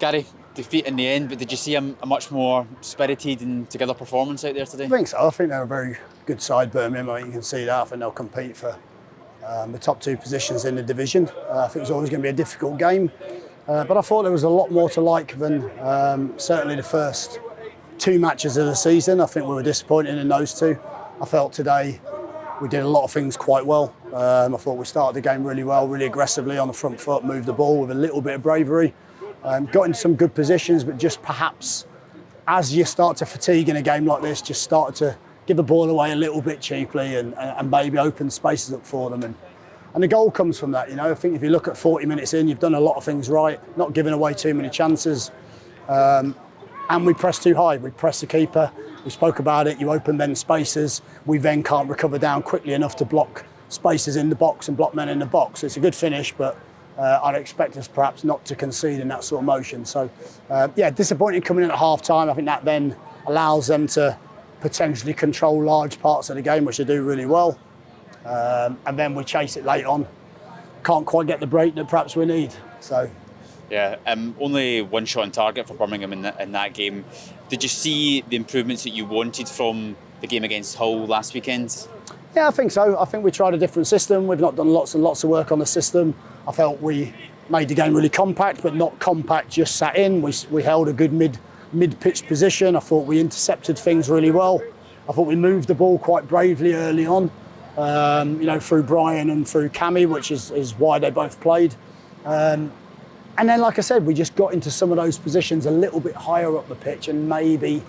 Gary, defeat in the end, but did you see a much more spirited and together performance out there today? I think so. I think they're a very good side, Birmingham. I think you can see that. I think they'll compete for the top two positions in the division. I think it's always going to be a difficult game, but I thought there was a lot more to like than certainly the first two matches of the season. I think we were disappointed in those two. I felt today we did a lot of things quite well. I thought we started the game really well, really aggressively on the front foot, moved the ball with a little bit of bravery. Got in some good positions, but just perhaps as you start to fatigue in a game like this, just started to give the ball away a little bit cheaply and maybe open spaces up for them. And the goal comes from that. I think if you look at 40 minutes in, you've done a lot of things right, not giving away too many chances. And we press too high. We press the keeper. We spoke about it. You open then spaces. We then can't recover down quickly enough to block spaces in the box and block men in the box. It's a good finish, but I'd expect us perhaps not to concede in that sort of motion. So, disappointing coming in at half-time. I think that then allows them to potentially control large parts of the game, which they do really well. And then we chase it late on. Can't quite get the break that perhaps we need. So. Yeah, only one shot on target for Birmingham in that game. Did you see the improvements that you wanted from the game against Hull last weekend? Yeah, I think so. I think we tried a different system. We've not done lots and lots of work on the system. I felt we made the game really compact, but not compact just sat in. We held a good mid-pitch position. I thought we intercepted things really well. I thought we moved the ball quite bravely early on, through Brian and through Cammy, which is why they both played. And then, like I said, we just got into some of those positions a little bit higher up the pitch and maybe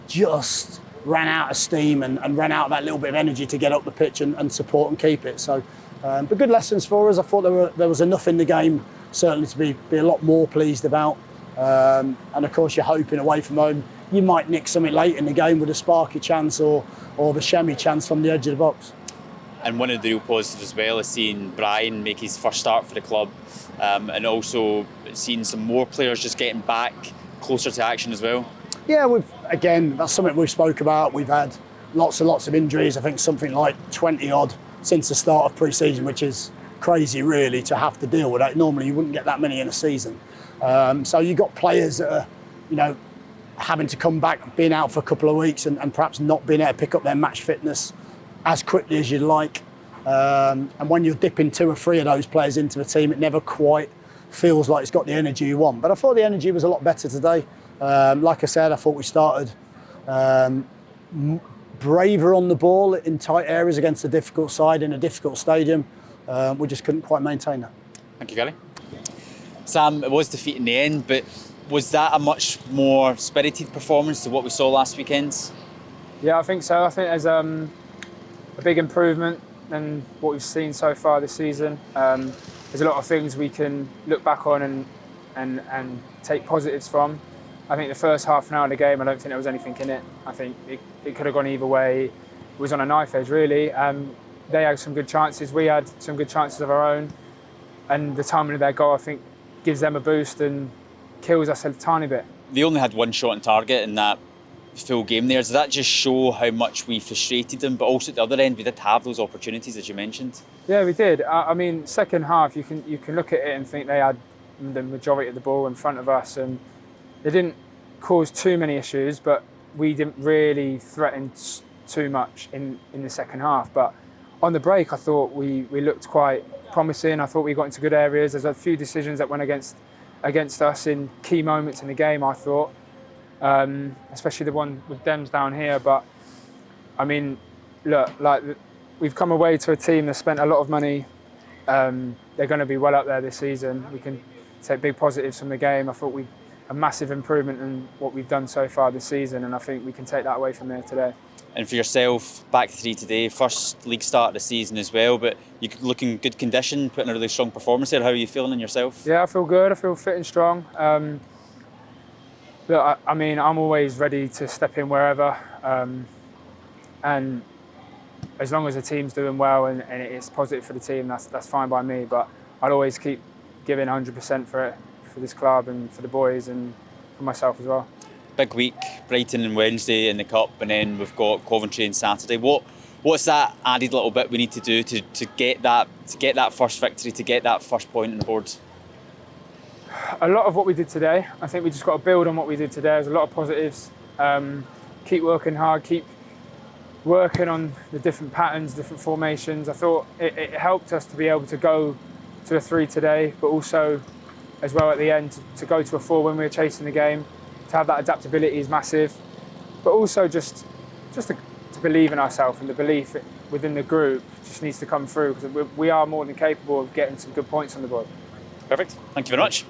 just ran out of steam and ran out of that little bit of energy to get up the pitch and support and keep it. So, but good lessons for us. I thought there was enough in the game, certainly to be a lot more pleased about. And of course, you're hoping away from home, you might nick something late in the game with a sparky chance or the Shemi chance from the edge of the box. And one of the real positives as well is seeing Brian make his first start for the club, and also seeing some more players just getting back closer to action as well. Yeah, that's something we've spoke about. We've had lots and lots of injuries. I think something like 20 odd since the start of pre-season, which is crazy really to have to deal with that. Normally you wouldn't get that many in a season. So you've got players that are, having to come back, being out for a couple of weeks and perhaps not being able to pick up their match fitness as quickly as you'd like. And when you're dipping 2 or 3 of those players into a team, it never quite feels like it's got the energy you want. But I thought the energy was a lot better today. Like I said, I thought we started braver on the ball in tight areas against a difficult side in a difficult stadium. We just couldn't quite maintain that. Thank you, Gary. Sam, it was defeat in the end, but was that a much more spirited performance to what we saw last weekend? Yeah, I think so. I think there's a big improvement than what we've seen so far this season. There's a lot of things we can look back on and take positives from. I think the first half an hour of the game, I don't think there was anything in it. I think it could have gone either way. It was on a knife edge, really. They had some good chances. We had some good chances of our own. And the timing of their goal, I think, gives them a boost and kills us a tiny bit. They only had one shot on target in that full game there. Does that just show how much we frustrated them? But also at the other end, we did have those opportunities, as you mentioned. Yeah, we did. I mean, second half, you can look at it and think they had the majority of the ball in front of us, and they didn't cause too many issues, but we didn't really threaten too much in the second half. But on the break, I thought we looked quite promising. I thought we got into good areas. There's a few decisions that went against us in key moments in the game, I thought. Especially the one with Dems down here. But I mean, look, we've come away to a team that spent a lot of money. They're going to be well up there this season. We can take big positives from the game. I thought a massive improvement in what we've done so far this season, and I think we can take that away from there today. And for yourself, back 3 today, first league start of the season as well, but you look in good condition, putting a really strong performance there. How are you feeling in yourself? Yeah, I feel good. I feel fit and strong. Look, I mean, I'm always ready to step in wherever, and as long as the team's doing well and it's positive for the team, that's fine by me. But I'll always keep giving 100% for this club and for the boys and for myself as well. Big week, Brighton and Wednesday in the Cup, and then we've got Coventry on Saturday. What's that added little bit we need to do to get that first victory, to get that first point on the board? A lot of what we did today. I think we just got to build on what we did today. There's a lot of positives. Keep working hard, keep working on the different patterns, different formations. I thought it helped us to be able to go to a 3 today, but also as well at the end to go to a 4 when we were chasing the game. To have that adaptability is massive, but also just to believe in ourselves, and the belief within the group just needs to come through, because we are more than capable of getting some good points on the board. Perfect. Thank you very much.